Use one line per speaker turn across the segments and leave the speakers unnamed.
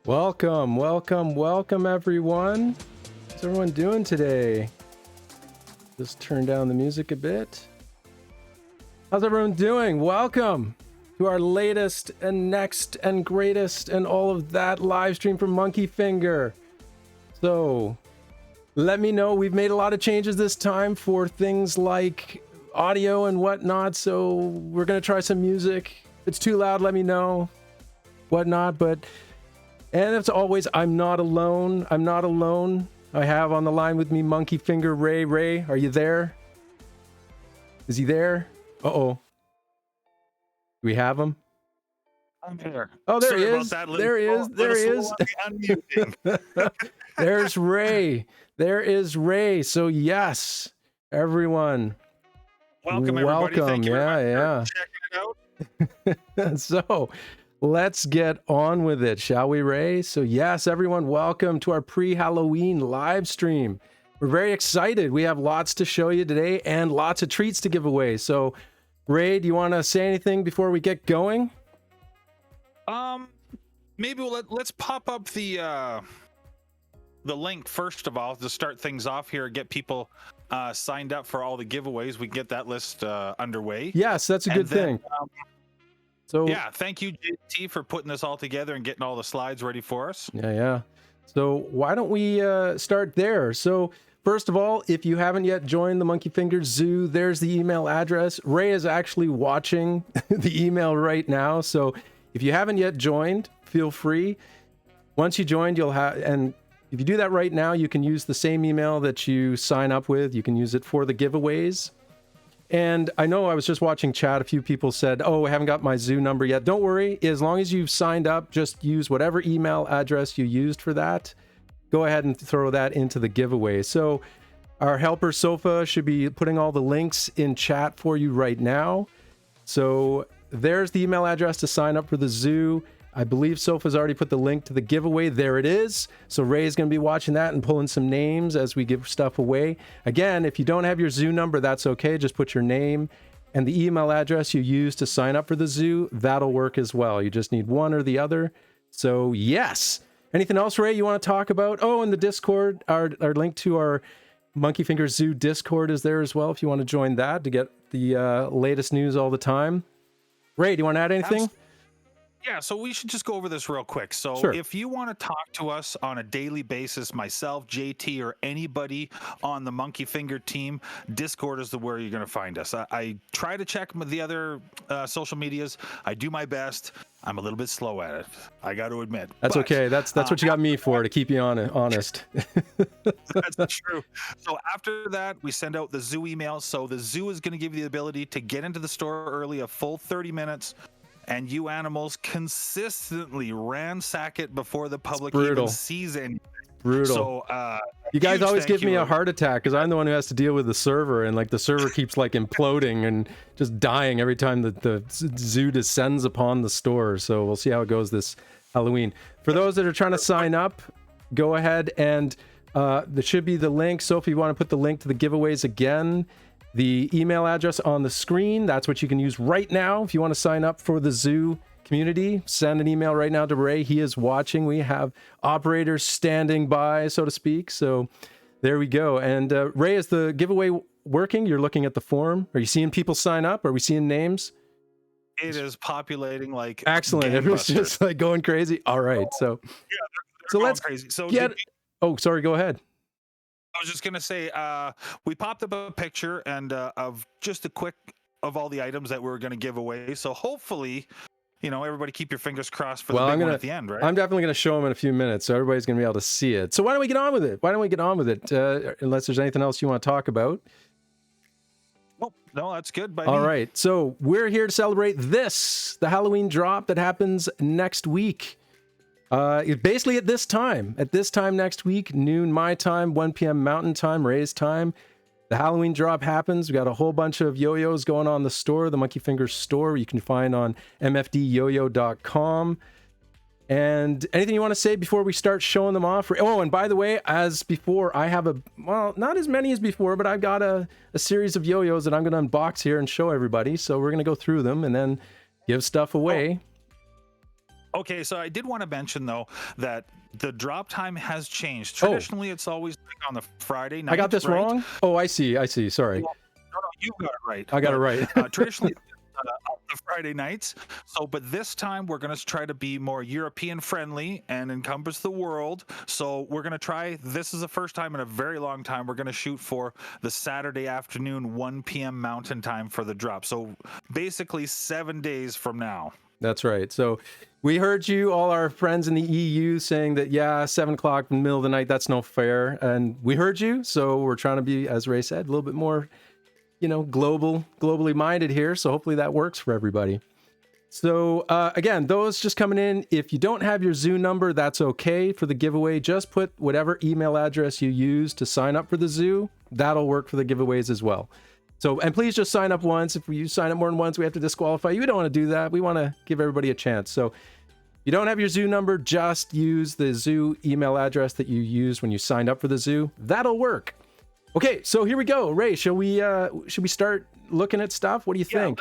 Welcome, welcome, welcome, everyone. How's everyone doing today? Just turn down the music a bit. How's everyone doing? Welcome to our latest and next and greatest and all of that live stream from MonkeyfingeR. So, let me know. We've made a lot of changes this time for things like audio and whatnot, so we're going to try some music. If it's too loud, let me know. Whatnot, and as always, I'm not alone. I'm not alone. I have on the line with me MonkeyfingeR Ray. Ray, are you there? Is he there? Uh-oh. Do we have him?
I'm here.
Oh, there
Sorry
he is. There he is. There he is. There's Ray. There is Ray. So yes, everyone.
Welcome, everybody. Thank you
Yeah.
for checking it out.
So let's get on with it, shall we, Ray? So yes, everyone, welcome to our pre-Halloween live stream. We're very excited. We have lots to show you today and lots of treats to give away. So, Ray, do you want to say anything before we get going?
Maybe let's pop up the link first of all to start things off here. Get people signed up for all the giveaways. We can get that list underway.
Yes, that's a good thing.
So yeah, thank you, JT, for putting this all together and getting all the slides ready for us.
Yeah. So why don't we start there? So first of all, if you haven't yet joined the MonkeyfingeR Zoo, there's the email address. Ray is actually watching the email right now. So if you haven't yet joined, feel free. Once you joined, you'll have, and if you do that right now, you can use the same email that you sign up with. You can use it for the giveaways. And I know I was just watching chat. A few people said, oh, I haven't got my zoo number yet. Don't worry. As long as you've signed up, just use whatever email address you used for that. Go ahead and throw that into the giveaway. So our helper Sofa should be putting all the links in chat for you right now. So there's the email address to sign up for the zoo. I believe Sofa's already put the link to the giveaway. There it is. So Ray's going to be watching that and pulling some names as we give stuff away. Again, if you don't have your zoo number, that's okay. Just put your name and the email address you use to sign up for the zoo. That'll work as well. You just need one or the other. So yes. Anything else, Ray, you want to talk about? Oh, and the Discord, our link to our MonkeyfingeR Zoo Discord is there as well if you want to join that to get the latest news all the time. Ray, do you want to add anything?
Yeah, so we should just go over this real quick. So
Sure.
If you want to talk to us on a daily basis, myself, JT, or anybody on the MonkeyfingeR team, Discord is where you're going to find us. I try to check the other social medias. I do my best. I'm a little bit slow at it, I got to admit.
That's okay. That's what you got me for, to keep you honest.
That's true. So after that, we send out the zoo email. So the zoo is going to give you the ability to get into the store early, a full 30 minutes. And you animals consistently ransack it before the public even sees anything.
Brutal.
So,
you guys always give me a heart attack because I'm the one who has to deal with the server, and like the server keeps like imploding and just dying every time that the zoo descends upon the store. So we'll see how it goes this Halloween. For those that are trying to sign up, go ahead and there should be the link. So if you want to put the link to the giveaways again, the email address on the screen, that's what you can use right now. If you want to sign up for the zoo community, send an email right now to Ray. He is watching. We have operators standing by, so to speak. So there we go. And Ray, is the giveaway working? You're looking at the form. Are you seeing people sign up? Are we seeing names?
It is populating like
excellent. Everyone's just like going crazy. All right. So,
so let's crazy. So
get. Oh, sorry. Go ahead.
I was just going to say, we popped up a picture and of just a quick of all the items that we were going to give away. So hopefully, everybody keep your fingers crossed for the big one at the end, right?
I'm definitely going to show them in a few minutes, so everybody's going to be able to see it. So why don't we get on with it? Unless there's anything else you want to talk about.
Oh, no, that's good.
All right. So we're here to celebrate the Halloween drop that happens next week. Basically at this time next week, noon my time, 1 p.m. Mountain Time, Ray's time, the Halloween drop happens. We got a whole bunch of yo-yos going on in the store, the MonkeyfingeR store, you can find on mfdyoyo.com. And anything you want to say before we start showing them off? Oh, and by the way, as before, I have not as many as before, but I've got a series of yo-yos that I'm going to unbox here and show everybody. So we're going to go through them and then give stuff away.
Okay, so I did want to mention though that the drop time has changed.
Oh.
Traditionally, it's always like on the Friday night.
I got this
right?
wrong? Oh, I see. Sorry.
No, you got it right.
I got it right.
Traditionally, on the Friday nights. So, but this time we're going to try to be more European friendly and encompass the world. So we're going to try. This is the first time in a very long time we're going to shoot for the Saturday afternoon, 1 p.m. Mountain Time for the drop. So basically 7 days from now.
That's right. So we heard you, all our friends in the EU, saying that, yeah, 7 o'clock in the middle of the night, that's no fair. And we heard you. So we're trying to be, as Ray said, a little bit more, globally minded here. So hopefully that works for everybody. So again, those just coming in, if you don't have your zoo number, that's okay for the giveaway. Just put whatever email address you use to sign up for the zoo. That'll work for the giveaways as well. So, and please just sign up once. If you sign up more than once, we have to disqualify you. We don't want to do that. We want to give everybody a chance. So if you don't have your zoo number, just use the zoo email address that you used when you signed up for the zoo. That'll work. Okay, so here we go. Ray, should we start looking at stuff? What do you think?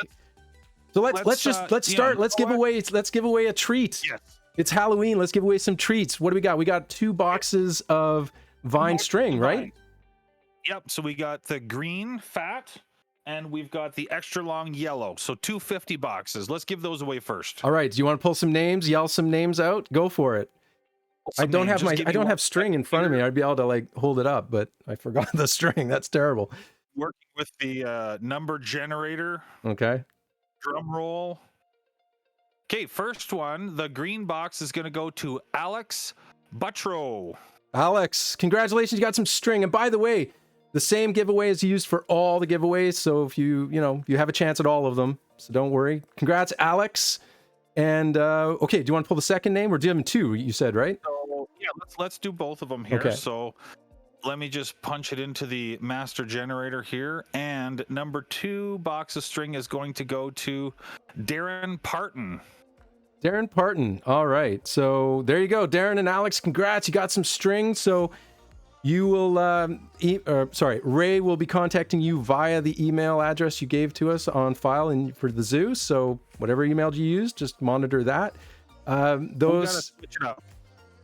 So let's start. Let's give away a treat.
Yes.
It's Halloween. Let's give away some treats. What do we got? We got 2 boxes of vine string, right?
Yep. So we got the green fat and we've got the extra long yellow. So 250 boxes. Let's give those away first.
All right. Do you want to pull some names? Yell some names out? Go for it. I don't have string in front of me. I'd be able to like hold it up, but I forgot the string. That's terrible.
Working with the number generator.
Okay.
Drum roll. Okay, first one. The green box is going to go to Alex Buttrow.
Alex, congratulations. You got some string. And by the way, the same giveaway is used for all the giveaways. So if you have a chance at all of them, so don't worry. Congrats, Alex. And okay, do you want to pull the second name, or do you have 2? You said, right?
So yeah, let's do both of them here.
Okay.
So let me just punch it into the master generator here. And number 2 box of string is going to go to Darren Parton.
Darren Parton. All right. So there you go. Darren and Alex, congrats. You got some string. So you will, Ray will be contacting you via the email address you gave to us on file for the zoo. So whatever email you use, just monitor that.
We gotta switch it up.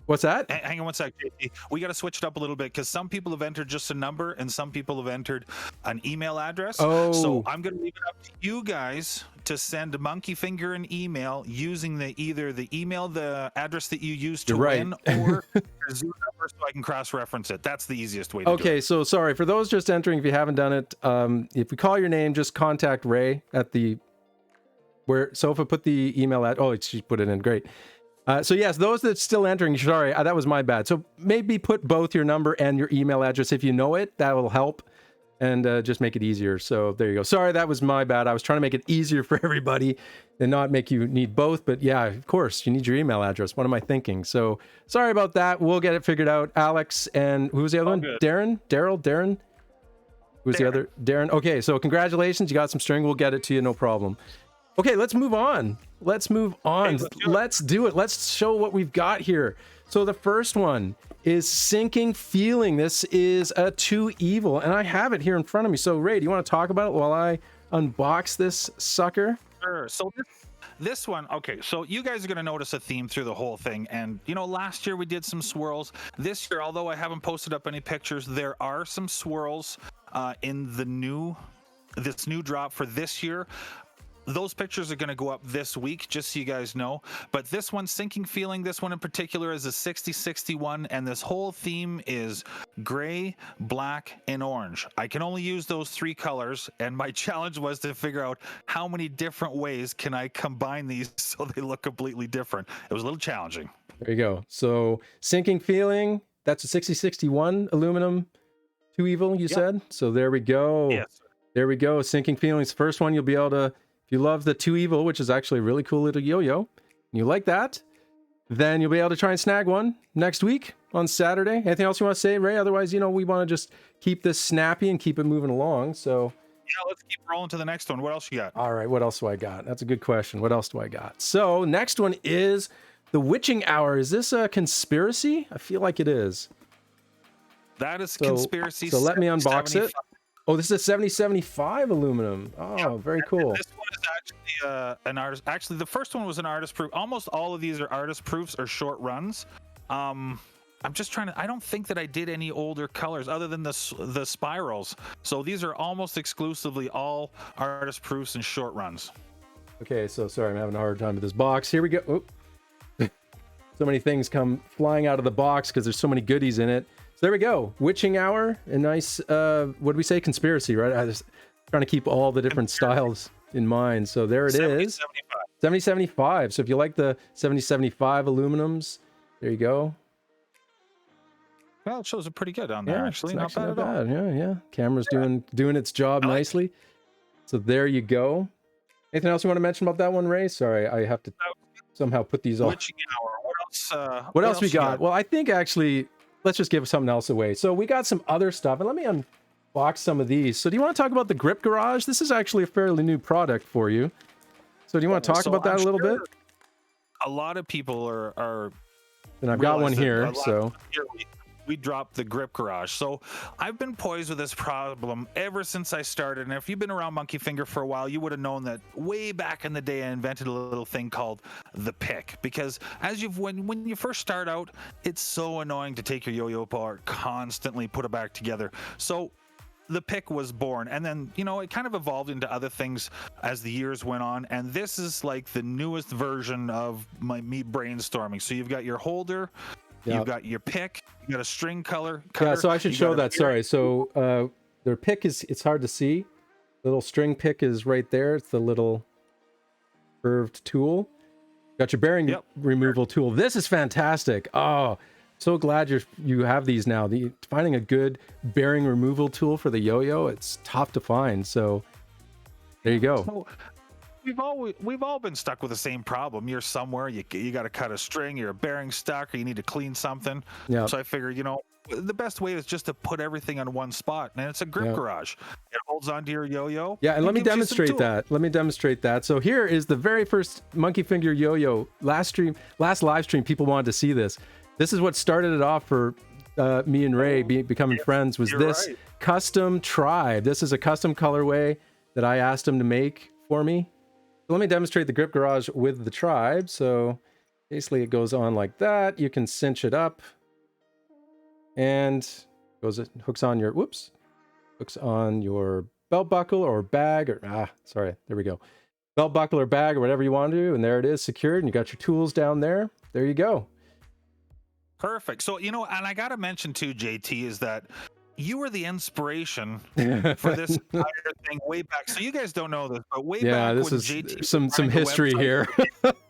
What's that?
Hang on one sec, JP. We got to switch it up a little bit because some people have entered just a number and some people have entered an email address.
Oh.
So I'm going to leave it up to you guys to send MonkeyfingeR an email using either the address that you used to win or your zoo number, so I can cross-reference it. That's the easiest way to do it.
Okay, so sorry. For those just entering, if you haven't done it, if we call your name, just contact Ray at Sofa put the email at, she put it in, great. So yes, those that still entering, sorry, that was my bad. So maybe put both your number and your email address if you know it. That will help and just make it easier. So there you go. Sorry, that was my bad. I was trying to make it easier for everybody and not make you need both. But yeah, of course, you need your email address. What am I thinking? So sorry about that. We'll get it figured out. Alex and who was the other one?
Good.
Darren? Who's the other? Darren. Okay, so congratulations. You got some string. We'll get it to you. No problem. Okay, let's move on. Let's do it. Let's show what we've got here. So the first one is Sinking Feeling. This is a 2 Evil, and I have it here in front of me. So Ray, do you want to talk about it while I unbox this sucker?
Sure. So this one, okay, so you guys are going to notice a theme through the whole thing. And, last year we did some swirls. This year, although I haven't posted up any pictures, there are some swirls in this new drop for this year. Those pictures are going to go up this week, just so you guys know. But this one, Sinking Feeling, this one in particular is a 6061, and this whole theme is gray, black, and orange. I can only use those 3 colors, and my challenge was to figure out how many different ways can I combine these so they look completely different. It was a little challenging.
There you go. So Sinking Feeling, that's a 6061 aluminum 2 Evil, you said? So there we go.
Yes.
There we go. Sinking Feelings. First one, you'll be able to, if you love the 2 Evil, which is actually a really cool little yo-yo, and you like that, then you'll be able to try and snag one next week on Saturday. Anything else you want to say, Ray? Otherwise, we want to just keep this snappy and keep it moving along. So
yeah, let's keep rolling to the next one. What else you got?
All right, what else do I got? That's a good question. What else do I got? So next one is The Witching Hour. Is this a conspiracy? I feel like it is.
That is conspiracy.
So let me unbox it. Oh, this is a 7075 aluminum. Oh, very cool.
This one is actually an artist. Actually, the first one was an artist proof. Almost all of these are artist proofs or short runs. I'm just trying to. I don't think that I did any older colors other than the spirals. So these are almost exclusively all artist proofs and short runs.
Okay, so sorry, I'm having a hard time with this box. Here we go. Oh. So many things come flying out of the box because there's so many goodies in it. So there we go. Witching Hour, a nice, what do we say? Conspiracy, right? I was trying to keep all the different styles in mind. So there it is. 7075. So if you like the 7075 aluminums, there you go.
Well, it shows it pretty good on there, actually. Not bad at all.
Yeah. Camera's doing its job nicely. So there you go. Anything else you want to mention about that one, Ray? Sorry, I have to somehow put these off.
Witching Hour.
What else we got? Well, I think actually, let's just give something else away. So we got some other stuff, and let me unbox some of these. So do you want to talk about the Grip Garage? This is actually a fairly new product for you. So do you want to talk about that a little bit?
A lot of people are
and I've got one here, so
we dropped the Grip Garage. So I've been poised with this problem ever since I started. And if you've been around MonkeyfingeR for a while, you would have known that way back in the day, I invented a little thing called the pick. Because when you first start out, it's so annoying to take your yo-yo apart, constantly put it back together. So the pick was born, and then it kind of evolved into other things as the years went on, and this is like the newest version of me brainstorming. So you've got your holder, you've got your pick, you got a string cutter.
Yeah, so I should show that. Sorry. So their pick it's hard to see. The little string pick is right there. It's the little curved tool. Got your bearing removal tool. This is fantastic. Oh, so glad you have these now. Finding a good bearing removal tool for the yo-yo, it's tough to find. So there you go.
So, we've all been stuck with the same problem. You're somewhere, you got to cut a string, you're a bearing stuck, or you need to clean something. Yeah. So I figured, the best way is just to put everything on one spot, and it's a Grip Garage. It holds onto your yo-yo.
Yeah, and let me demonstrate that. So here is the very first MonkeyfingeR yo-yo. Last live stream, people wanted to see this. This is what started it off for me and Ray becoming friends, was this custom tribe. This is a custom colorway that I asked him to make for me. So let me demonstrate the Grip Garage with the tribe. So basically it goes on like that. You can cinch it up and hooks on your belt buckle or bag or there we go. Belt buckle or bag or whatever you want to do. And there it is, secured. And you got your tools down there. There you go.
Perfect. So, and I got to mention too, JT, is that you were the inspiration for this entire thing way back. So you guys don't know this, but way back
this
when
is
JT
some history here.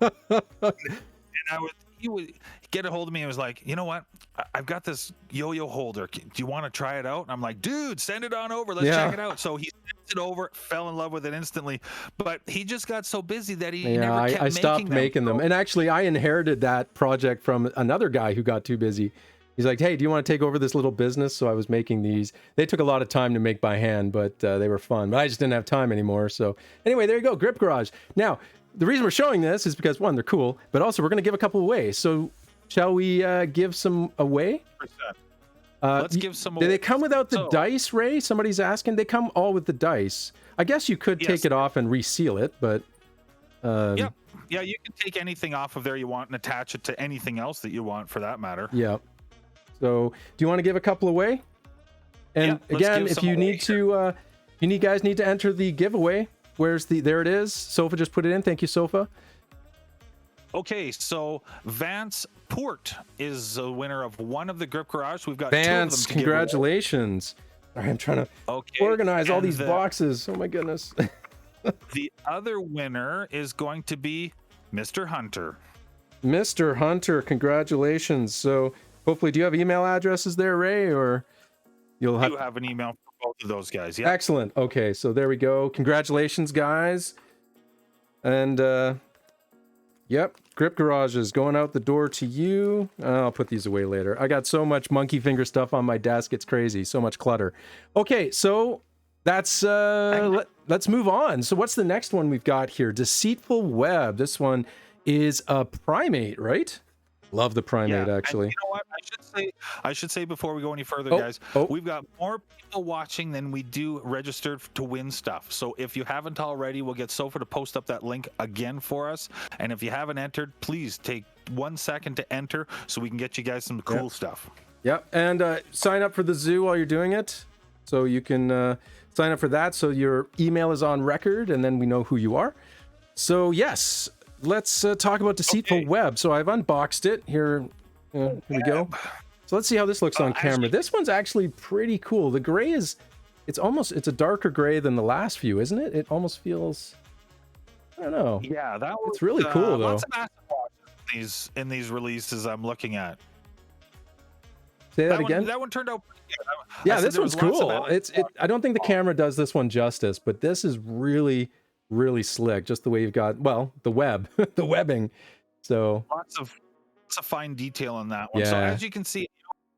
And he would get a hold of me and was like, you know what? I've got this yo-yo holder. Do you want to try it out? And I'm like, dude, send it on over. Let's check it out. So he sent it over, fell in love with it instantly. But he just got so busy that he never kept
I stopped making them. And actually, I inherited that project from another guy who got too busy. He's like, hey, do you want to take over this little business? So I was making these. They took a lot of time to make by hand, but they were fun. But I just didn't have time anymore. So anyway, there you go, Grip Garage. Now, the reason we're showing this is because, one, they're cool, but also we're going to give a couple away. So shall we give some away?
Let's give some away.
Do they come without the dice, Ray? Somebody's asking. They come all with the dice. I guess you could take it off and reseal it, but...
Yeah, you can take anything off of there you want and attach it to anything else that you want, for that matter.
Yeah. So do you want to give a couple away? And again, if you need to, guys need to enter the giveaway. There it is. Sofa just put it in. Thank you, Sofa.
Okay, so Vance Port is the winner of one of the Grip Garage. We've got
Vance,
two of them to
congratulations. All right, I'm trying to organize all these boxes. Oh my goodness.
The other winner is going to be Mr. Hunter.
Mr. Hunter, congratulations. So hopefully, do you have email addresses there, Ray, or you'll have...
You have an email for both of those guys, yeah.
Excellent. Okay, so there we go. Congratulations, guys. And, Grip Garage is going out the door to you. I'll put these away later. I got so much MonkeyfingeR stuff on my desk. It's crazy. So much clutter. Okay, so that's... let's move on. So what's the next one we've got here? Deceitful Web. This one is a primate, right? Love the primate, actually.
And you know what? I should say before we go any further,
Oh,
guys,
oh.
we've got more people watching than we do registered to win stuff. So if you haven't already, we'll get Sofa to post up that link again for us. And if you haven't entered, please take 1 second to enter so we can get you guys some cool stuff.
Yep, and sign up for the zoo while you're doing it. So you can sign up for that so your email is on record and then we know who you are. So yes, let's talk about Deceitful Web. So I've unboxed it. Here we go. So let's see how this looks on camera. This one's actually pretty cool. The gray is, it's a darker gray than the last few, isn't it? It almost feels, I don't know.
Yeah, that was,
it's really cool though.
Lots of acid wash in these releases I'm looking at.
Say that again.
That one turned out pretty good.
Yeah, this one's cool. I don't think the camera does this one justice, but this is really, really slick. Just the way you've got, well, the web, the webbing. So
lots of fine detail on that one. So as you can see,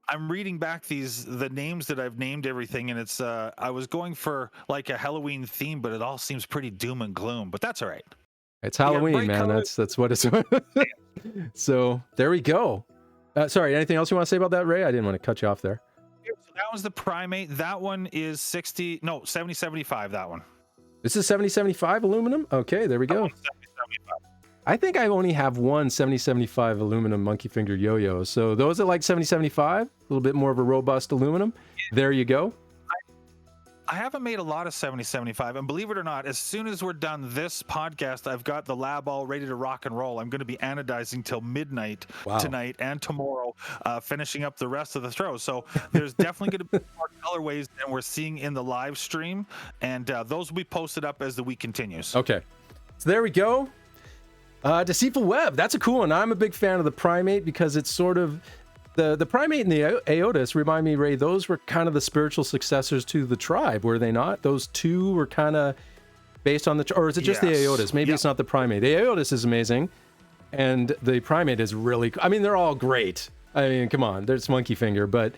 I'm reading back the names that I've named everything, and it's I was going for like a Halloween theme, but it all seems pretty doom and gloom. But that's all right.
It's Halloween, man. Colors. That's what it's. So there we go. Sorry, anything else you want to say about that, Ray? I didn't want to cut you off there.
So that was the Primate. That one is 7075. That one.
This is 7075 aluminum. Okay, there we go.
7075.
I think I only have one 7075 aluminum MonkeyfingeR yo-yo. So those are like 7075, a little bit more of a robust aluminum. There you go.
I haven't made a lot of 7075, and believe it or not, as soon as we're done this podcast, I've got the lab all ready to rock and roll. I'm going to be anodizing till midnight tonight and tomorrow, finishing up the rest of the throw. So there's definitely going to be more colorways than we're seeing in the live stream, and those will be posted up as the week continues.
Okay, so there we go. Deceitful Web, that's a cool one. I'm a big fan of the Primate because it's sort of the Primate and the Aotis remind me, Ray, those were kind of the spiritual successors to the tribe, were they not? Those two were kind of based on or is it just the Aotis? Maybe it's not the Primate. The Aotis is amazing, and the Primate is really, I mean, they're all great. I mean, come on, there's MonkeyfingeR, but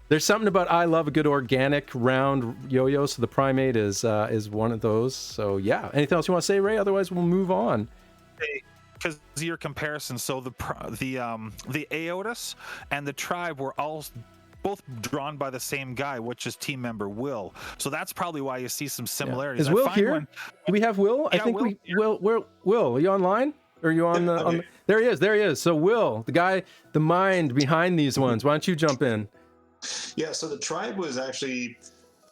there's something about, I love a good organic round yo-yo, so the Primate is one of those. So yeah, anything else you want to say, Ray? Otherwise, we'll move on.
Because your comparison, so the Aotis and the tribe were both drawn by the same guy, which is team member Will. So that's probably why you see some similarities.
Is Will here? Do we have Will? I think Will, are you online? Or are you on the? There he is. There he is. So Will, the guy, the mind behind these ones. Why don't you jump in?
Yeah. So the tribe was actually,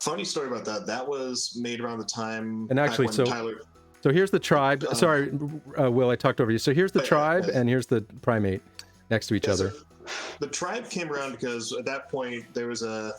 funny story about that. That was made around the time.
And actually, So here's the tribe. Sorry, Will, I talked over you. So here's the tribe, and here's the Primate next to each other.
So the tribe came around because at that point there was a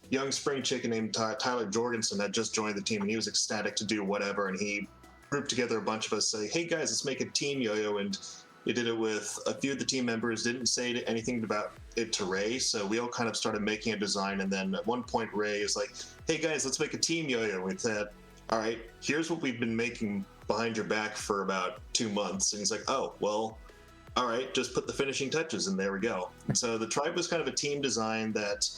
young spring chicken named Tyler Jorgensen that just joined the team, and he was ecstatic to do whatever. And he grouped together a bunch of us, say, "Hey guys, let's make a team yo-yo." And he did it with a few of the team members. Didn't say anything about it to Ray, so we all kind of started making a design. And then at one point, Ray is like, "Hey guys, let's make a team yo-yo." We said, "All right, here's what we've been making behind your back for about 2 months." And he's like, "Oh, well, all right, just put the finishing touches," and there we go. So the tribe was kind of a team design that,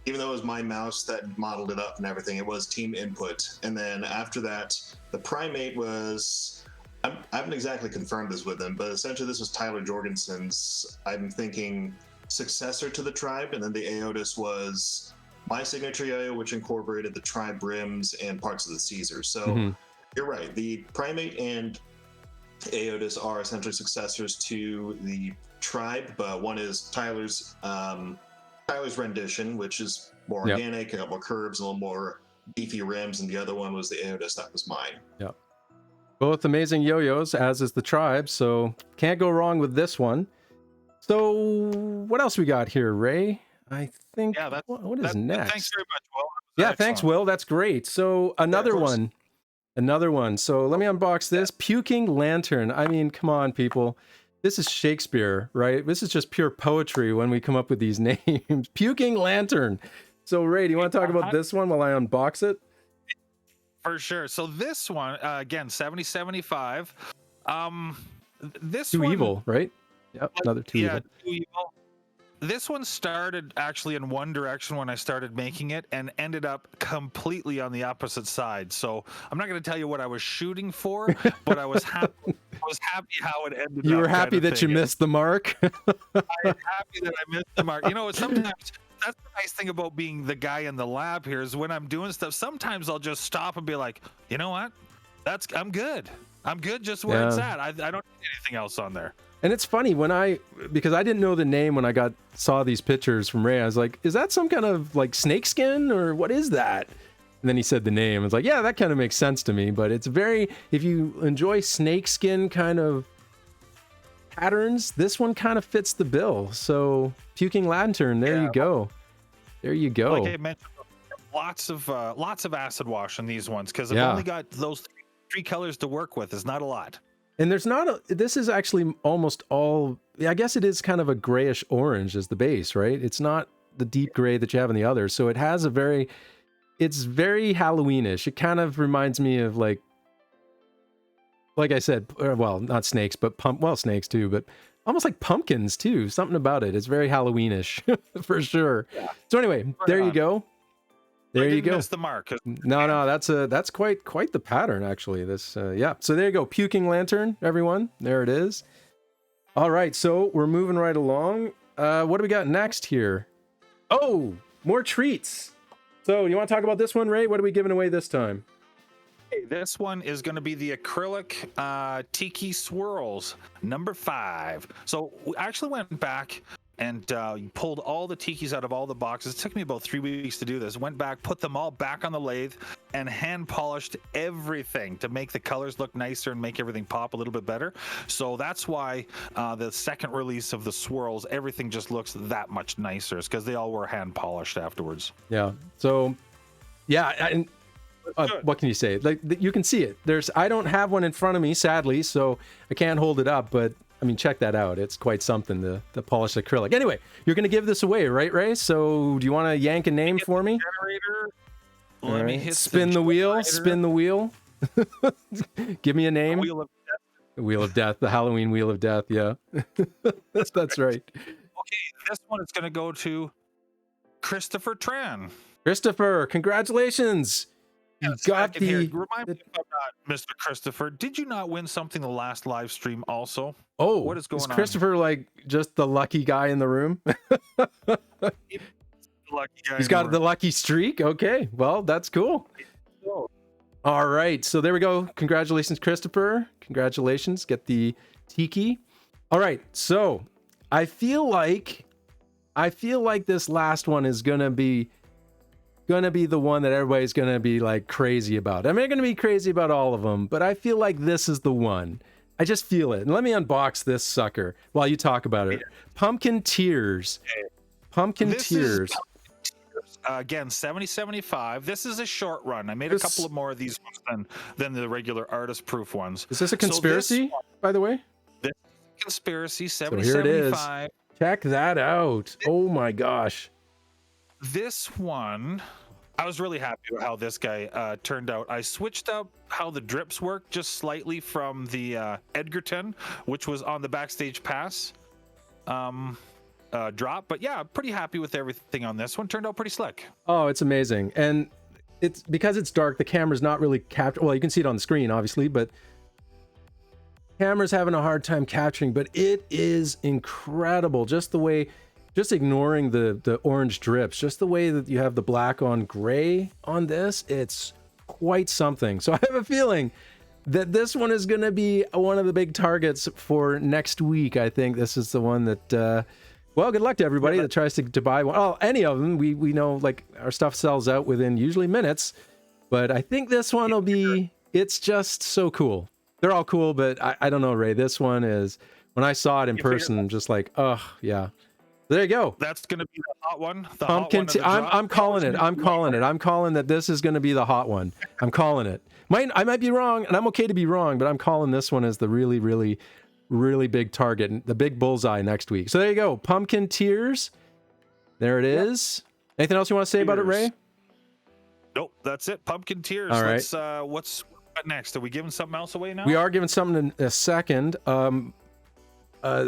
even though it was my mouse that modeled it up and everything, it was team input. And then after that, the Primate was, I haven't exactly confirmed this with him, but essentially this was Tyler Jorgensen's, I'm thinking, successor to the tribe. And then the Aotis was my signature yo-yo, which incorporated the tribe rims and parts of the Caesar. So you're right. The Primate and Aotis are essentially successors to the tribe, but one is Tyler's rendition, which is more organic, a couple more curves, a little more beefy rims, and the other one was the Aotis. That was mine.
Yep. Both amazing yo-yos, as is the tribe, so can't go wrong with this one. So what else we got here, Ray? I think, what is next?
Thanks very much, Will.
Yeah, thanks, Will. That's great. So another one. So let me unbox this. Puking Lantern. I mean, come on, people. This is Shakespeare, right? This is just pure poetry when we come up with these names. Puking Lantern. So, Ray, do you want to talk about this one while I unbox it?
For sure. So this one, again, 7075. This
Too
one,
evil, right? Yep, another too evil.
Too evil. This one started actually in one direction when I started making it and ended up completely on the opposite side. So I'm not going to tell you what I was shooting for, but I was happy. was happy how it ended.
You
up
were happy
kind of
that you
thing.
missed the mark.
I'm happy that I missed the mark. You know, sometimes that's the nice thing about being the guy in the lab here is when I'm doing stuff, sometimes I'll just stop and be like, you know what? I'm good. I'm good just where it's at. I don't need anything else on there.
And it's funny because I didn't know the name when I saw these pictures from Ray. I was like, is that some kind of like snake skin or what is that? And then he said the name. I was like, yeah, that kind of makes sense to me. But it's if you enjoy snake skin kind of patterns, this one kind of fits the bill. So Puking Lantern, there you go. There you go.
Like I mentioned, lots of acid wash on these ones because I've only got those three colors to work with. It's not a lot.
And there's this is actually almost all, I guess it is kind of a grayish orange as the base, right? It's not the deep gray that you have in the others. So it has it's very Halloweenish. It kind of reminds me of like I said, well, not snakes, but snakes too, but almost like pumpkins too. Something about it. It's very Halloweenish for sure. Yeah. So anyway, there you go. There you go.
Miss the mark.
No, that's quite the pattern actually. This yeah. So there you go. Puking Lantern, everyone. There it is. All right, so we're moving right along. What do we got next here? Oh, more treats. So you want to talk about this one, Ray? What are we giving away this time?
Hey, this one is going to be the acrylic tiki swirls number 5. So we actually went back and pulled all the tikis out of all the boxes. It took me about 3 weeks to do this. Went back, put them all back on the lathe, and hand polished everything to make the colors look nicer and make everything pop a little bit better. So that's why the second release of the swirls, everything just looks that much nicer. It's because they all were hand polished afterwards.
Yeah. So, yeah, and what can you say? Like you can see it. I don't have one in front of me, sadly, so I can't hold it up, but I mean, check that out. It's quite something, the polished acrylic. Anyway, you're going to give this away, right, Ray? So do you want to yank a name for me?
Generator.
Let me hit spin the wheel. Spin the wheel. Give me a name.
Wheel of Death.
The Wheel of Death. The Halloween Wheel of Death. Yeah. That's right.
Okay, this one is going to go to Christopher Tran.
Christopher, congratulations. You got the...
Remind me if I'm not Mr. Christopher. Did you not win something the last live stream also?
Oh,
what is going on?
Is Christopher like just the lucky guy in the room? He's got the lucky streak. Okay, well, that's cool. All right, so there we go. Congratulations, Christopher. Congratulations. Get the tiki. All right, so I feel like this last one is gonna be the one that everybody's gonna be like crazy about. I mean, they're gonna be crazy about all of them, but I feel like this is the one. I just feel it. And let me unbox this sucker while you talk about it. Pumpkin Tears. Pumpkin Tears.
Again, 7075. This is a short run. I made a couple of more of these ones than the regular artist proof ones.
Is this a conspiracy, by the way?
This is conspiracy, 7075.
So here it is. Check that out. Oh my gosh.
This one, I was really happy with how this guy turned out. I switched up how the drips work just slightly from the Edgerton, which was on the Backstage Pass drop. But yeah, pretty happy with everything on this one. Turned out pretty slick.
Oh, it's amazing. And it's because it's dark, the camera's not really capturing. Well, you can see it on the screen, obviously, but camera's having a hard time capturing, but it is incredible. Just ignoring the orange drips, just the way that you have the black on gray on this, it's quite something. So I have a feeling that this one is going to be one of the big targets for next week. I think this is the one that, well, good luck to everybody that tries to buy one. Oh, any of them. We know like our stuff sells out within usually minutes, but I think this one will be, it's just so cool. They're all cool, but I don't know, Ray. This one is, when I saw it in person, just like, oh, yeah. There you go.
That's going to be the hot one. The
Pumpkin. I'm calling it. I'm calling it. I'm calling that this is going to be the hot one. I'm calling it. I might be wrong, and I'm okay to be wrong, but I'm calling this one as the really, really, really big target, the big bullseye next week. So there you go. Pumpkin Tears. There it is. Anything else you want to say about it, Ray?
Nope. That's it. Pumpkin Tears.
All right.
What's next? Are we giving something else away now?
We are giving something in a second.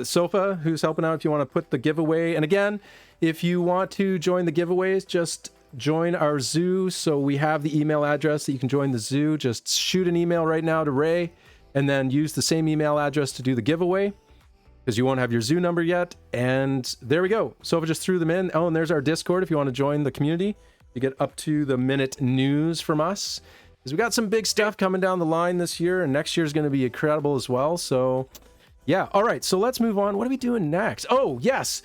Sofa, who's helping out, if you want to put the giveaway. And again, if you want to join the giveaways, just join our zoo. So we have the email address that you can join the zoo. Just shoot an email right now to Ray. and then use the same email address to do the giveaway, because you won't have your zoo number yet. And there we go. Sova just threw them in. Oh, and there's our Discord if you want to join the community. You get up to the minute news from us, because we got some big stuff coming down the line this year, and next year is going to be incredible as well. So yeah. All right, so let's move on. What are we doing next? Oh, yes.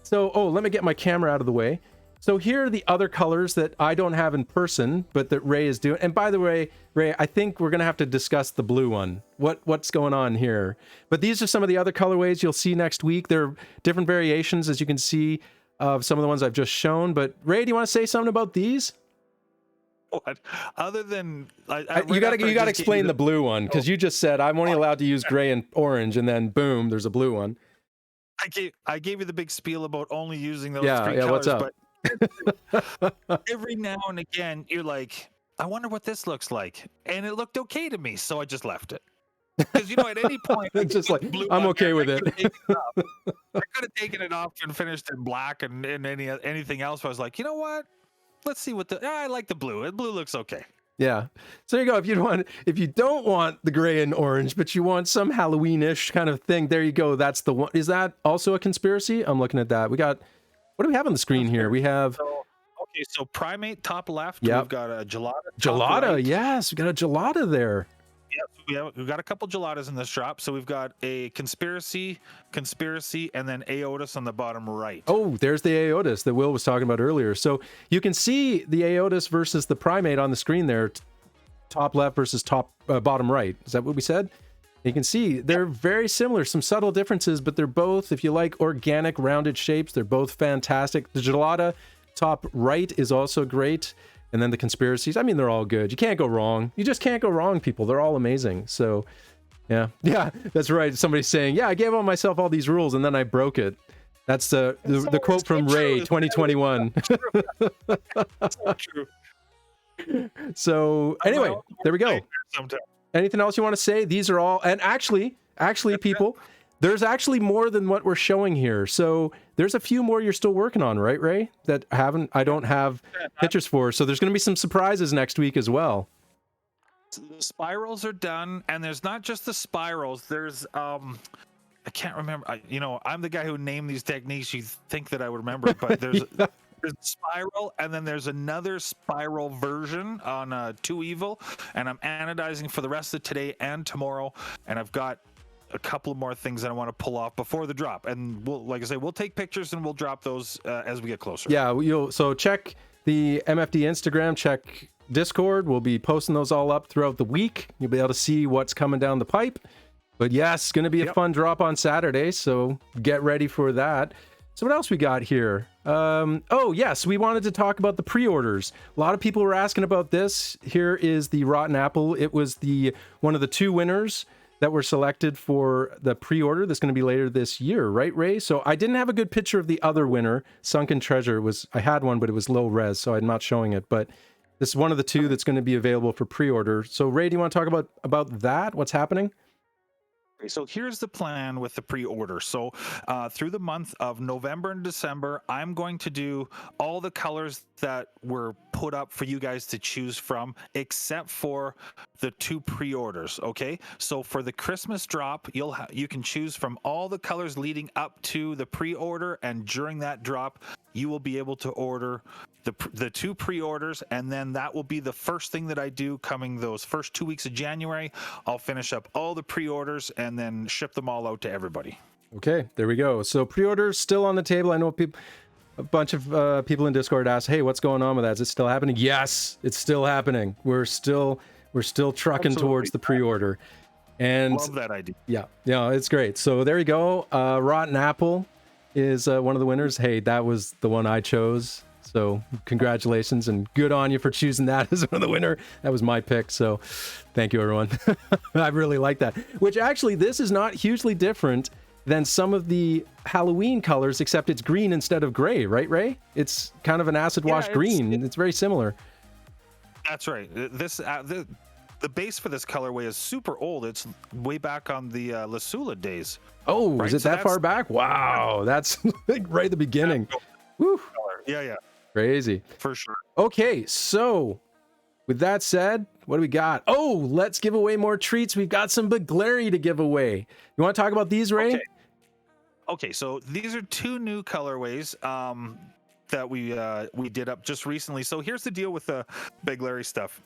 So, let me get my camera out of the way. So here are the other colors that I don't have in person, but that Ray is doing. And by the way, Ray, I think we're going to have to discuss the blue one. What's going on here? But these are some of the other colorways you'll see next week. There are different variations, as you can see, of some of the ones I've just shown. But Ray, do you want to say something about these?
What? Other than
you got to explain the blue one, because you just said I'm only allowed to use gray and orange, and then boom, there's a blue one.
I gave you the big spiel about only using those three colors.
What's up?
But every now and again, you're like, I wonder what this looks like, and it looked okay to me, so I just left it. Because at any point,
just like I'm okay with it.
I could have taken it off and finished in black and anything else. But I was like, you know what? Let's see what I like the blue. The blue looks okay.
Yeah. So there you go. If you don't want the gray and orange, but you want some Halloween-ish kind of thing, there you go. That's the one. Is that also a conspiracy? I'm looking at that. What do we have on the screen here? We have...
So Primate top left.
Yep.
We've got a Gelada.
Gelada,
right.
Yes. We got a Gelada there.
Yeah, we've got a couple Geladas in this drop. So we've got a Conspiracy, and then Aotis on the bottom right.
Oh, there's the Aotis that Will was talking about earlier. So you can see the Aotis versus the Primate on the screen there. Top left versus bottom right. Is that what we said? You can see they're very similar, some subtle differences, but they're both, if you like organic rounded shapes, they're both fantastic. The Gelada top right is also great. And then the Conspiracies, they're all good. You can't go wrong. You just can't go wrong, people. They're all amazing. So, yeah, that's right. Somebody's saying, I gave myself all these rules and then I broke it. That's the quote from Ray, 2021.
So true.
So, anyway, there we go. Anything else you want to say? These are all, and actually, people, there's actually more than what we're showing here. So there's a few more you're still working on, right, Ray? That I don't have pictures for. So there's going to be some surprises next week as well.
The spirals are done, and there's not just the spirals. There's I can't remember. I'm the guy who named these techniques. You think that I would remember it, but there's there's spiral, and then there's another spiral version on 2 Evil, and I'm anodizing for the rest of today and tomorrow, and I've got a couple of more things that I want to pull off before the drop, and we'll take pictures and we'll drop those as we get closer.
Yeah, so check the MFD Instagram, check Discord. We'll be posting those all up throughout the week. You'll be able to see what's coming down the pipe. But yes, it's going to be a fun drop on Saturday, so get ready for that. So what else we got here? Yes, we wanted to talk about the pre-orders. A lot of people were asking about this. Here is the Rotten Apple. It was one of the 2 winners that were selected for the pre-order that's going to be later this year, right, Ray? So I didn't have a good picture of the other winner, Sunken Treasure. I had one, but it was low res, so I'm not showing it. But this is one of the 2 that's going to be available for pre-order. So Ray, do you want to talk about that? What's happening?
So here's the plan with the pre-order. So through the month of November and December, I'm going to do all the colors that were put up for you guys to choose from, except for the 2 pre-orders. Okay, so for the Christmas drop, you can choose from all the colors leading up to the pre-order, and during that drop, you will be able to order the 2 pre-orders, and then that will be the first thing that I do coming those first 2 weeks of January. I'll finish up all the pre-orders and then ship them all out to everybody.
Okay, there we go. So pre-orders still on the table. I know a bunch of people in Discord asked, hey, what's going on with that? Is it still happening? Yes, it's still happening. We're still trucking towards the pre-order. And
love that idea.
Yeah, it's great. So there you go. Rotten Apple is one of the winners. Hey, that was the one I chose. So congratulations and good on you for choosing that as one of the winner. That was my pick. So thank you, everyone. I really like that. Which actually, this is not hugely different than some of the Halloween colors, except it's green instead of gray, right, Ray? It's kind of an acid wash green. It's very similar.
That's right. The base for this colorway is super old. It's way back on the Lasula days.
Oh, right? Is it that far back? Wow, that's like right at the beginning. Woo.
Yeah.
Crazy.
For sure.
Okay, so with that said, What do we got? Oh, let's give away more treats. We've got some begleri to give away. You want to talk about these, Ray?
Okay, so these are 2 new colorways that we did up just recently. So here's the deal with the begleri stuff.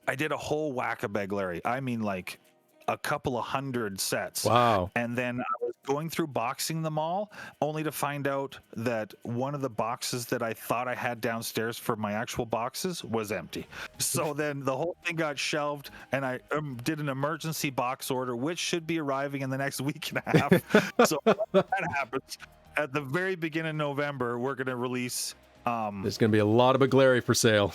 I did a whole whack of begleri. I mean, like a couple of 100 sets.
Wow.
And then I was going through boxing them all, only to find out that one of the boxes that I thought I had downstairs for my actual boxes was empty. So then the whole thing got shelved, and I did an emergency box order, which should be arriving in the next week and a half. So when that happens, at the very beginning of November, we're going to release.
There's going to be a lot of begleri for sale.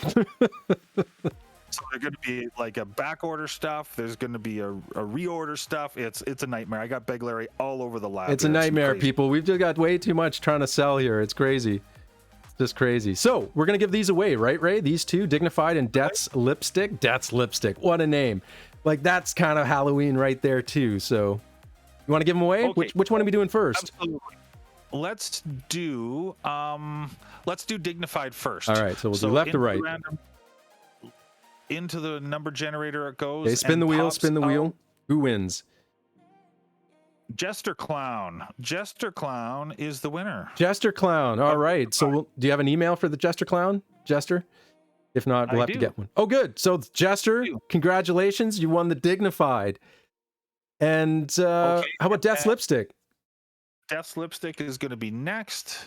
So there's going to be like a back order stuff. There's going to be a reorder stuff. It's a nightmare. I got begleri all over the lab.
It's a nightmare, people. We've just got way too much trying to sell here. It's crazy. It's just crazy. So we're going to give these away, right, Ray? These 2, Dignified and Death's Lipstick. Death's Lipstick. What a name. Like, that's kind of Halloween right there, too. So you want to give them away?
Okay.
Which one are we doing first?
Absolutely. Let's do Dignified first.
All right. So we'll do left to right.
Into the number generator it goes.
Okay, spin the wheel, spin the wheel. Who wins?
Jester Clown. Jester Clown is the winner.
Jester Clown. All right. So do you have an email for the Jester Clown? Jester? If not, we'll have to get one. Oh, good. So Jester, congratulations. You won the Dignified. And how about Death's Lipstick?
Death's Lipstick is going to be next.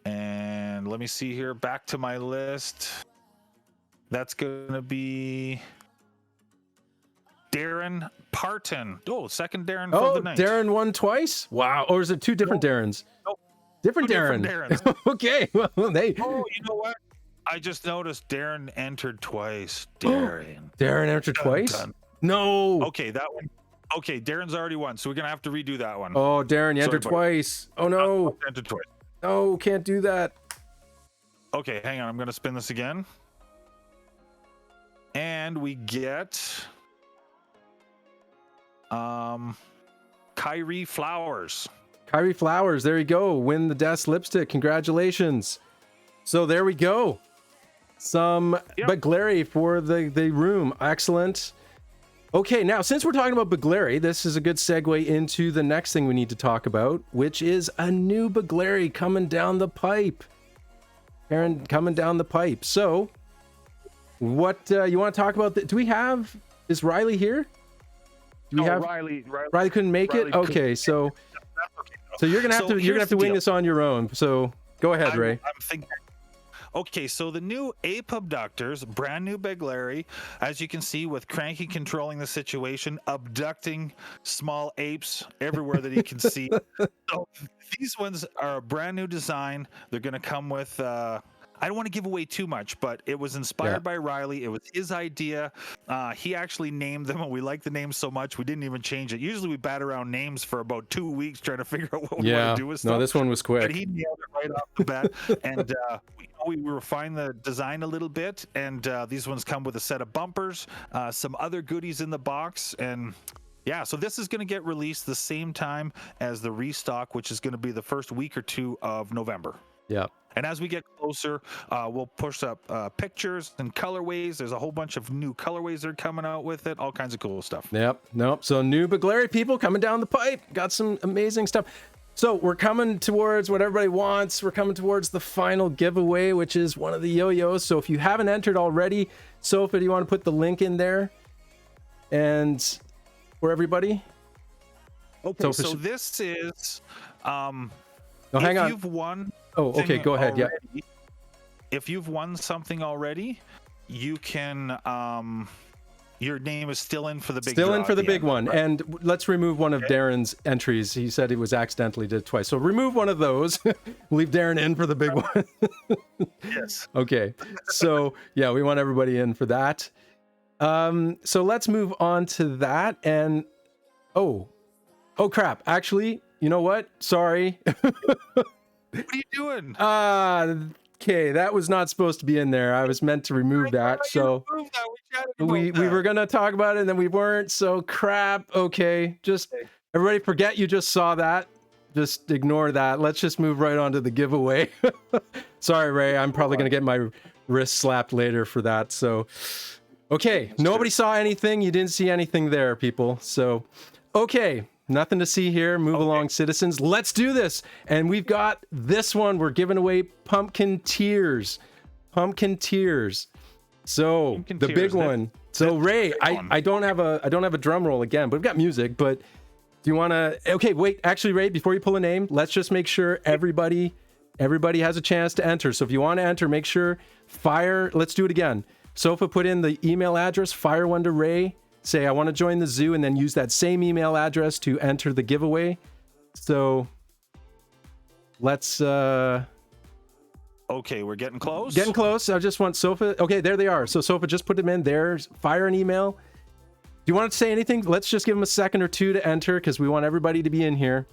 And let me see here. Back to my list. That's going to be Darren Parton. Oh, second Darren for the night.
Darren won twice? Wow. Or is it 2 different Darrens?
No.
Different
2
Darren.
different Darrens.
Okay. Well,
Oh, you know what? I just noticed Darren entered twice. Darren.
Darren entered twice?
Dun.
No.
Okay, that one. Okay, Darren's already won, so we're going to have to redo that one.
Oh, Darren, you entered twice. Oh, no.
Entered twice.
No, can't do that.
Okay, hang on. I'm going to spin this again. And we get Kyrie Flowers.
Kyrie Flowers, there you go. Win the Death's Lipstick. Congratulations. So there we go. Some begleri for the room. Excellent. Okay, now since we're talking about begleri, this is a good segue into the next thing we need to talk about, which is a new begleri coming down the pipe. Aaron, coming down the pipe. So what you want to talk about? Do we have? Is Riley here? Do we have
Riley
couldn't make it. Okay, so you're gonna have to wing this on your own. So go ahead, Ray.
I'm thinking. Okay, so the new ape abductors, brand new begleri, as you can see, with Cranky controlling the situation, abducting small apes everywhere that he can see. So these ones are a brand new design. They're going to come with. I don't want to give away too much, but it was inspired by Riley. It was his idea. He actually named them, and we like the name so much we didn't even change it. Usually we bat around names for about 2 weeks trying to figure out what we want to do with stuff.
No, this one was quick.
But he nailed it right off the bat. And we refined the design a little bit, and these ones come with a set of bumpers, some other goodies in the box, and yeah, so this is going to get released the same time as the restock, which is going to be the first week or 2 of November.
Yeah.
And as we get closer, we'll push up pictures and colorways. There's a whole bunch of new colorways that are coming out with it, all kinds of cool stuff.
Yep. Nope. So new begleri people coming down the pipe. Got some amazing stuff. So we're coming towards what everybody wants. We're coming towards the final giveaway, which is one of the yo-yos. So if you haven't entered already, Sophie, do you want to put the link in there? And for everybody?
Okay, so this is...
hang on.
You've won...
Oh, okay, go ahead.
Already, yeah. If you've won something already, you can your name is still in for the big
Still in for the big one.
Right?
And let's remove one of Darren's entries. He said he was accidentally did twice. So remove one of those. Leave Darren in for the big one.
Yes.
Okay. So yeah, we want everybody in for that. So let's move on to that. And oh crap. Actually, you know what? Sorry.
What are you doing?
Okay, that was not supposed to be in there. I was meant to remove that. So we were gonna talk about it and then we weren't. So crap. Okay, just everybody forget you just saw that. Just ignore that. Let's just move right on to the giveaway. Sorry, Ray. I'm probably gonna get my wrist slapped later for that. So, okay, nobody saw anything. You didn't see anything there, people. So, okay, nothing to see here. Move along, citizens. Let's do this. And we've got this one. We're giving away pumpkin tears. Pumpkin tears. So
Pumpkin
the
tears,
big one. So Ray, I don't have a drum roll again, but we've got music. But do you want to? Okay, wait. Actually, Ray, before you pull a name, let's just make sure everybody has a chance to enter. So if you want to enter, make sure fire. Let's do it again. Sofa, put in the email address, fire one to Ray. Say I want to join the zoo, and then use that same email address to enter the giveaway. So let's.
Okay, we're getting close.
Getting close. I just want Sofa. Okay, there they are. So Sofa, just put them in there. Fire an email. Do you want to say anything? Let's just give them a second or two to enter because we want everybody to be in here.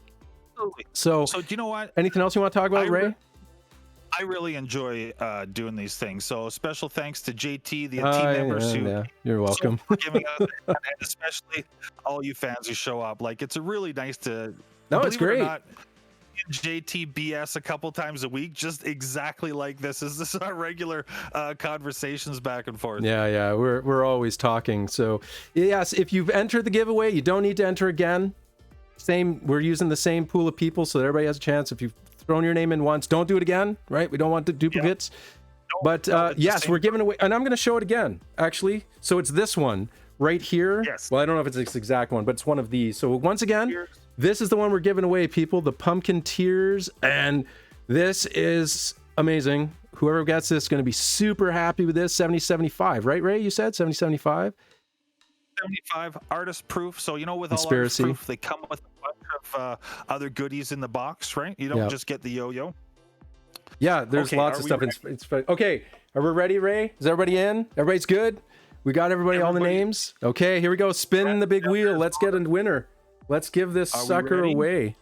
So
do you know what?
Anything else you want to talk about, Ray?
I really enjoy doing these things. So special thanks to JT, the team members who.
You're welcome.
For giving us, and especially all you fans who show up. Like it's really nice to.
No, it's great.
It or not, JT BS a couple times a week, just exactly like this. Is this our regular conversations back and forth?
Yeah, we're always talking. So yes, if you've entered the giveaway, you don't need to enter again. We're using the same pool of people, so that everybody has a chance. If you've thrown your name in once, don't do it again, right? We don't want the duplicates. But yes, we're giving away, and I'm going to show it again, actually. So it's this one right here.
Yes.
Well, I don't know if it's this exact one, but it's one of these. So once again, this is the one we're giving away, people, the pumpkin tears, and this is amazing. Whoever gets this is going to be super happy with this. 7075, right, Ray? You said 7075?
75 artist proof. So with all artist proof, they come with a bunch of other goodies in the box, right? You don't just get the yo-yo.
Yeah, there's lots of stuff. It's okay. Are we ready, Ray? Is everybody in? Everybody's good? We got everybody all the names? Okay, here we go. Spin the big wheel. Let's get a winner. Let's give this sucker away.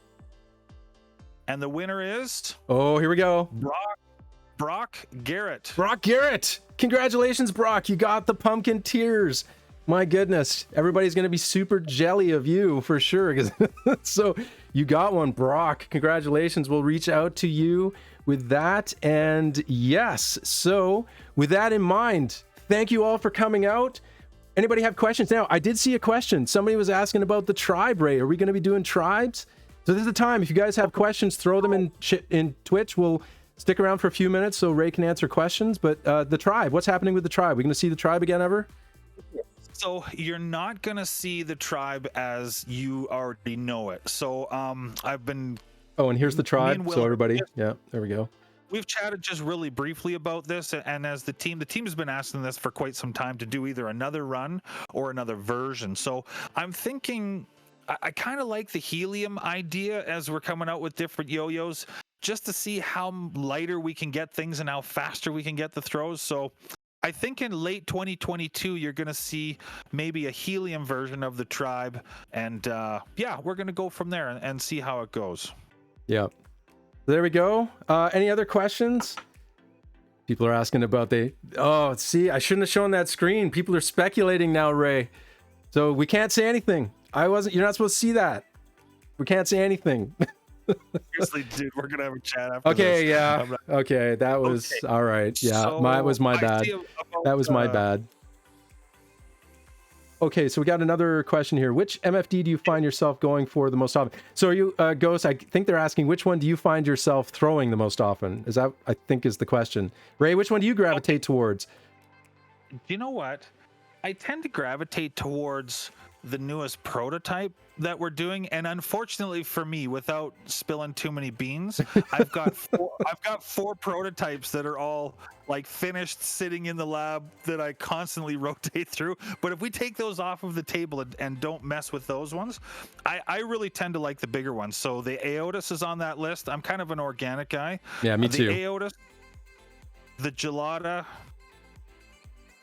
And the winner is...
Oh, here we go.
Brock Garrett.
Brock Garrett. Congratulations, Brock. You got the pumpkin tears. My goodness. Everybody's going to be super jelly of you for sure. So you got one, Brock. Congratulations. We'll reach out to you with that. And yes, so with that in mind, thank you all for coming out. Anybody have questions? Now, I did see a question. Somebody was asking about the tribe, Ray. Are we going to be doing tribes? So this is the time. If you guys have questions, throw them in Twitch. We'll stick around for a few minutes so Ray can answer questions. But the tribe, what's happening with the tribe? We're going to see the tribe again ever?
So you're not going to see the tribe as you already know it. So I've been...
Oh, and here's the tribe. So everybody, yeah, there we go.
We've chatted just really briefly about this, and as the team has been asking this for quite some time to do either another run or another version. So I'm thinking I kind of like the helium idea as we're coming out with different yo-yos, just to see how lighter we can get things and how faster we can get the throws. So I think in late 2022, you're going to see maybe a helium version of the tribe, and we're going to go from there and see how it goes.
Yeah. There we go. Any other questions? People are asking about see, I shouldn't have shown that screen. People are speculating now, Ray. So we can't say anything. You're not supposed to see that. We can't say anything.
Seriously, dude, we're gonna have a chat after
okay,
this.
Yeah. Okay, that was all right. Yeah,
so
was my bad. That was my bad. Okay, so we got another question here. Which MFD do you find yourself going for the most often? So are you, Ghost, I think they're asking, which one do you find yourself throwing the most often? Is that, I think, is the question. Ray, which one do you gravitate towards?
You know what? I tend to gravitate towards the newest prototype that we're doing, and unfortunately for me, without spilling too many beans, I've got four prototypes that are all like finished, sitting in the lab that I constantly rotate through. But if we take those off of the table and don't mess with those ones, I really tend to like the bigger ones. So the Aotus is on that list. I'm kind of an organic guy.
Yeah, me too.
The Aotus, the Gelada,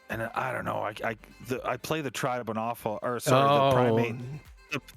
and I don't know. I play the tribe an awful, or sorry, the primate.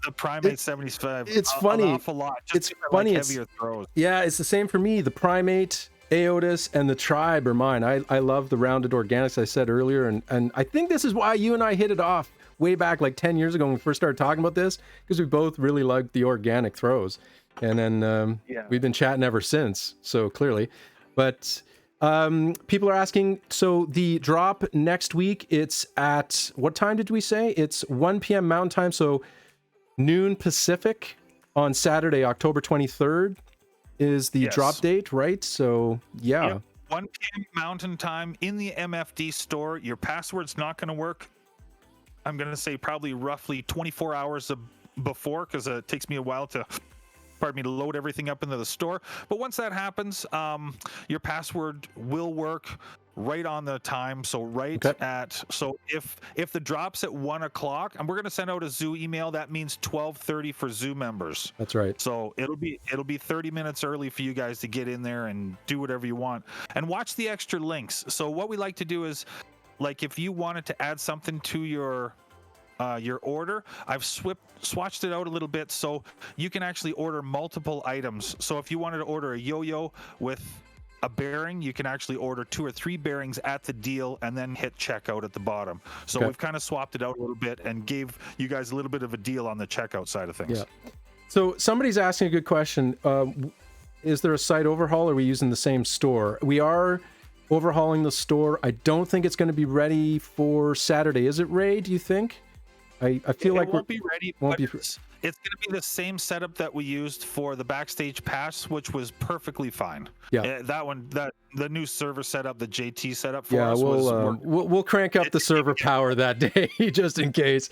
The primate 75.
It's funny.
An awful lot. Just
it's funny.
Like heavier throws.
Yeah, it's the same for me. The primate, Aotus, and the tribe are mine. I love the rounded organics I said earlier, and I think this is why you and I hit it off way back like 10 years ago when we first started talking about this, because we both really liked the organic throws, and then we've been chatting ever since. So clearly, but People are asking, so the drop next week, it's at, what time did we say? It's 1 p.m. Mountain Time, so noon Pacific on Saturday, October 23rd is the drop date, right? So, yeah.
Yep. 1 p.m. Mountain Time in the MFD store. Your password's not going to work. I'm going to say probably roughly 24 hours before, because it takes me a while to load everything up into the store. But once that happens, your password will work right on the time. So if the drop's at 1 o'clock, and we're going to send out a Zoo email, that means 12:30 for Zoo members.
That's right.
So it'll be 30 minutes early for you guys to get in there and do whatever you want, and watch the extra links. So what we like to do is, like, if you wanted to add something to your order, I've swatched it out a little bit so you can actually order multiple items. So if you wanted to order a yo-yo with a bearing, you can actually order 2 or 3 bearings at the deal and then hit checkout at the bottom. So we've kind of swapped it out a little bit and gave you guys a little bit of a deal on the checkout side of things.
Yeah. So somebody's asking a good question. Is there a site overhaul, or are we using the same store? We are overhauling the store. I don't think it's going to be ready for Saturday. Is it, Ray, do you think? I feel like
it won't be ready. It's going to be the same setup that we used for the Backstage Pass, which was perfectly fine.
Yeah,
the new server setup that JT set up for
us.
Yeah,
we'll crank up the server power that day just in case.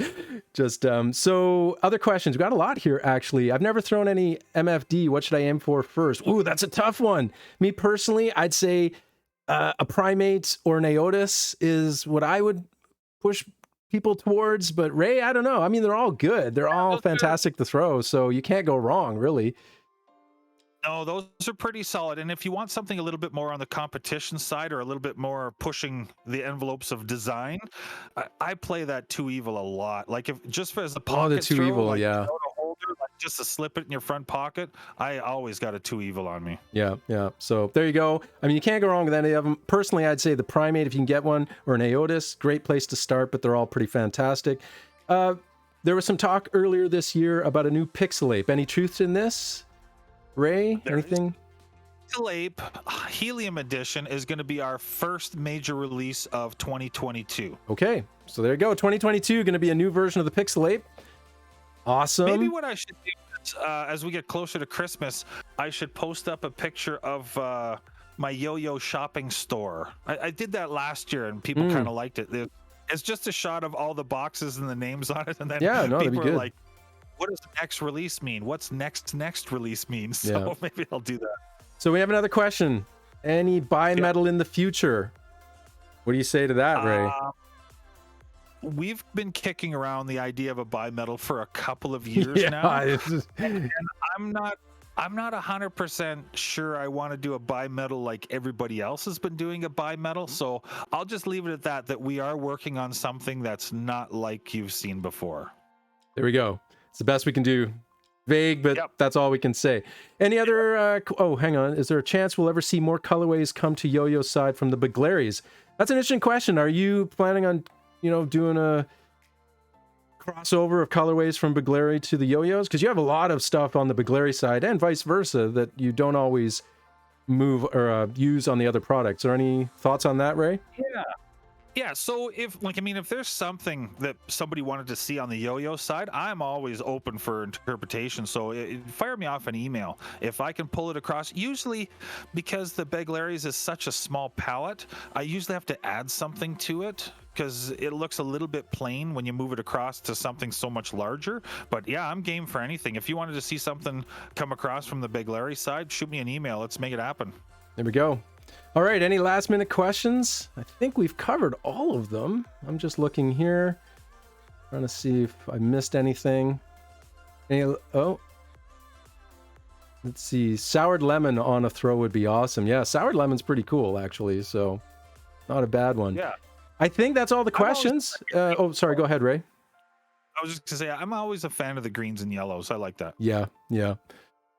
So other questions. We got a lot here actually. I've never thrown any MFD. What should I aim for first? Ooh, that's a tough one. Me personally, I'd say a Primate or an Aotis is what I would push people towards, but Ray, I don't know. I mean, they're all good. They're all fantastic to throw, so you can't go wrong, really.
No, those are pretty solid. And if you want something a little bit more on the competition side, or a little bit more pushing the envelopes of design, I play that Too Evil a lot. Like, if just as a pocket
the Too
throw,
Evil,
like,
yeah.
Just to slip it in your front pocket, I always got a Too Evil on me.
Yeah. So there you go. I mean, you can't go wrong with any of them. Personally, I'd say the Primate, if you can get one, or an Aotis, great place to start, but they're all pretty fantastic. There was some talk earlier this year about a new Pixel Ape. Any truth in this? Ray, anything?
Pixel Ape Helium Edition is going to be our first major release of 2022.
Okay, so there you go. 2022, going to be a new version of the Pixel Ape. Awesome.
Maybe what I should do is, as we get closer to Christmas, I should post up a picture of my yo-yo shopping store. I did that last year, and people kind of liked it. It's just a shot of all the boxes and the names on it, and then people are like, what does next release mean? What's next release mean? So maybe I'll do that.
So we have another question. Any bimetal in the future? What do you say to that, Ray?
We've been kicking around the idea of a bimetal for a couple of years now. And I'm not 100% sure I want to do a bimetal like everybody else has been doing a bimetal. So I'll just leave it at that we are working on something that's not like you've seen before.
There we go. It's the best we can do. Vague, but that's all we can say. Any other... oh, hang on. Is there a chance we'll ever see more colorways come to yo-yo side from the begleris? That's an interesting question. Are you planning on, doing a crossover of colorways from begleri to the yo-yos? Because you have a lot of stuff on the begleri side and vice versa that you don't always move or use on the other products. Are any thoughts on that, Ray?
Yeah, so if there's something that somebody wanted to see on the yo-yo side, I'm always open for interpretation. So fire me off an email if I can pull it across. Usually, because the begleris is such a small palette, I usually have to add something to it because it looks a little bit plain when you move it across to something so much larger. But yeah, I'm game for anything. If you wanted to see something come across from the begleri side, shoot me an email. Let's make it happen.
There we go. All right, any last minute questions? I think we've covered all of them. I'm just looking here, trying to see if I missed anything. Let's see. Soured lemon on a throw would be awesome. Yeah, soured lemon's pretty cool, actually, so not a bad one.
Yeah.
I think that's all the questions. Sorry, go ahead, Ray.
I was just going to say, I'm always a fan of the greens and yellows. I like that.
Yeah.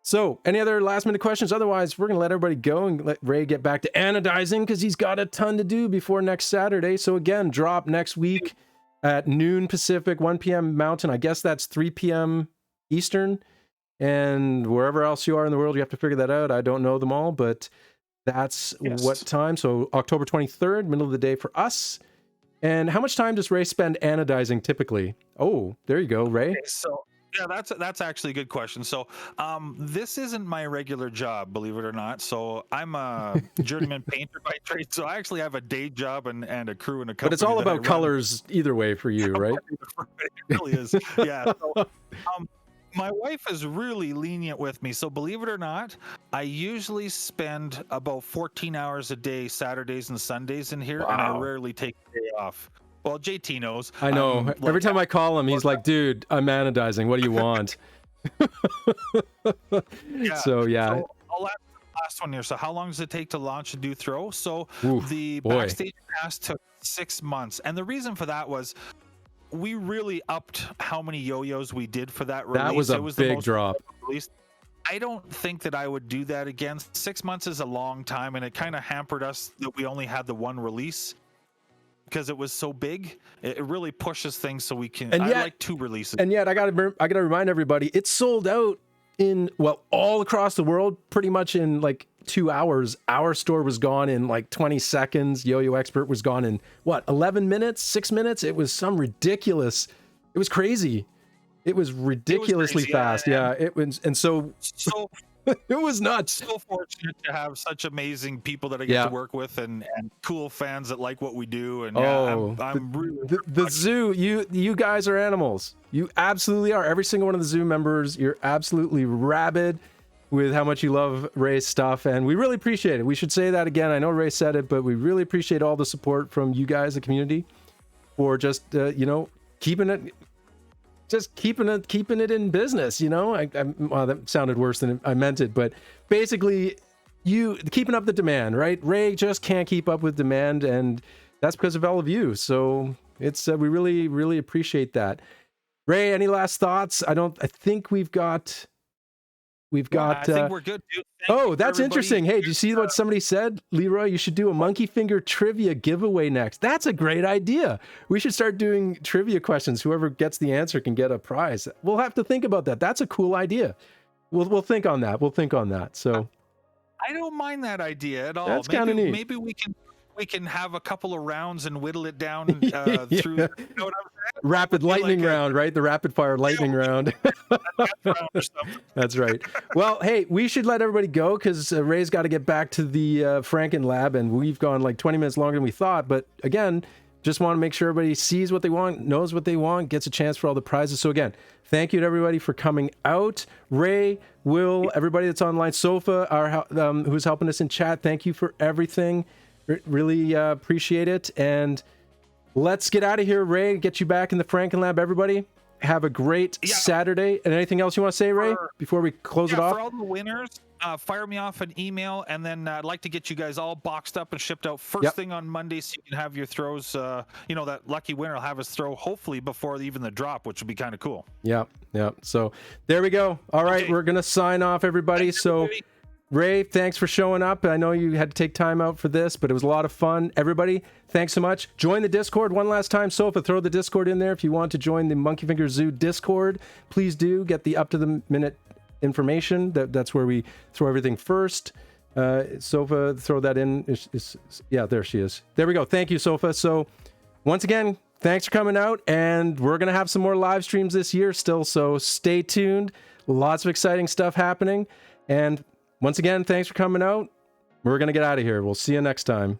So, any other last minute questions? Otherwise, we're going to let everybody go and let Ray get back to anodizing because he's got a ton to do before next Saturday. So, again, drop next week at noon Pacific, 1 p.m. Mountain. I guess that's 3 p.m. Eastern. And wherever else you are in the world, you have to figure that out. I don't know them all, but That's
Yes.
what time? So October 23rd, middle of the day for us. And how much time does Ray spend anodizing typically? Oh, there you go, Ray.
Okay, so yeah, that's actually a good question. So this isn't my regular job, believe it or not. So I'm a journeyman painter by trade. So I actually have a day job and a crew and a company.
But it's all
that I
about
run.
colors either way for you, right?
It really is. Yeah. So, my wife is really lenient with me. So believe it or not, I usually spend about 14 hours a day, Saturdays and Sundays in here, and I
Wow.
rarely take a day off. Well, JT knows.
I know.
I'm
Every
like,
time I call him, he's like, dude, I'm anodizing. What do you want?
yeah.
So, yeah.
So I'll ask the last one here. So how long does it take to launch and do throw? So
Oof,
the
boy.
backstage pass took 6 months. And the reason for that was we really upped how many yo-yos we did for that release.
That was a
It was the
big
most
drop.
release. I don't think that I would do that again. 6 months is a long time, and it kind of hampered us that we only had the one release because it was so big. It really pushes things so we can.
And
I
yet-
like 2 releases.
And yet, I gotta remind everybody, it's sold out in, well, all across the world, pretty much in like 2 hours. Our store was gone in like 20 seconds. Yo-Yo Expert was gone in, what, 11 minutes, 6 minutes? It was some ridiculous. It was crazy. It was ridiculously
crazy,
fast. Yeah, it was. And so
So
it was nuts.
so fortunate to have such amazing people that I get
Yeah.
to work with and cool fans that like what we do. And
Oh,
yeah, I'm really
The zoo, you guys are animals. You absolutely are. Every single one of the zoo members, you're absolutely rabid with how much you love Ray's stuff, and we really appreciate it. We should say that again. I know Ray said it, but we really appreciate all the support from you guys, the community, for just keeping it in business. Well, that sounded worse than I meant it, but basically, you keeping up the demand, right? Ray just can't keep up with demand, and that's because of all of you. So it's we really appreciate that. Ray, any last thoughts? I think we've got.
I think we're good, dude. Thank you for
That's
everybody.
interesting. Hey, did you see what somebody said? Leroy, you should do a Monkey Finger trivia giveaway next. That's a great idea. We should start doing trivia questions. Whoever gets the answer can get a prize. We'll have to think about that. That's a cool idea. We'll think on that. So
I don't mind that idea at all.
That's kinda neat.
Maybe we can have a couple of rounds and whittle it down through. You know what I'm saying?
rapid lightning round, right? The rapid fire lightning round.
Round or something.
That's right. Well, hey, we should let everybody go because Ray's got to get back to the Franken lab, and we've gone like 20 minutes longer than we thought. But again, just want to make sure everybody sees what they want, knows what they want, gets a chance for all the prizes. So again, thank you to everybody for coming out. Ray, Will, everybody that's online, Sofa, who's helping us in chat, thank you for everything. Really appreciate it. And let's get out of here, Ray, get you back in the Franken lab, everybody. Have a great Saturday. And anything else you want to say, Ray, before we close it off?
For all the winners, fire me off an email, and then I'd like to get you guys all boxed up and shipped out first thing on Monday, so you can have your throws. That lucky winner will have his throw hopefully before even the drop, which would be kind of cool.
Yeah. So there we go. All right, we're gonna sign off, everybody.
Thanks,
so
everybody.
Ray, thanks for showing up. I know you had to take time out for this, but it was a lot of fun. Everybody, thanks so much. Join the Discord one last time. Sofa, throw the Discord in there if you want to join the Monkeyfinger Zoo Discord. Please do get the up-to-the-minute information. That's where we throw everything first. Sofa, throw that in. Yeah, there she is. There we go. Thank you, Sofa. So once again, thanks for coming out, and we're going to have some more live streams this year still, so stay tuned. Lots of exciting stuff happening. And once again, thanks for coming out. We're going to get out of here. We'll see you next time.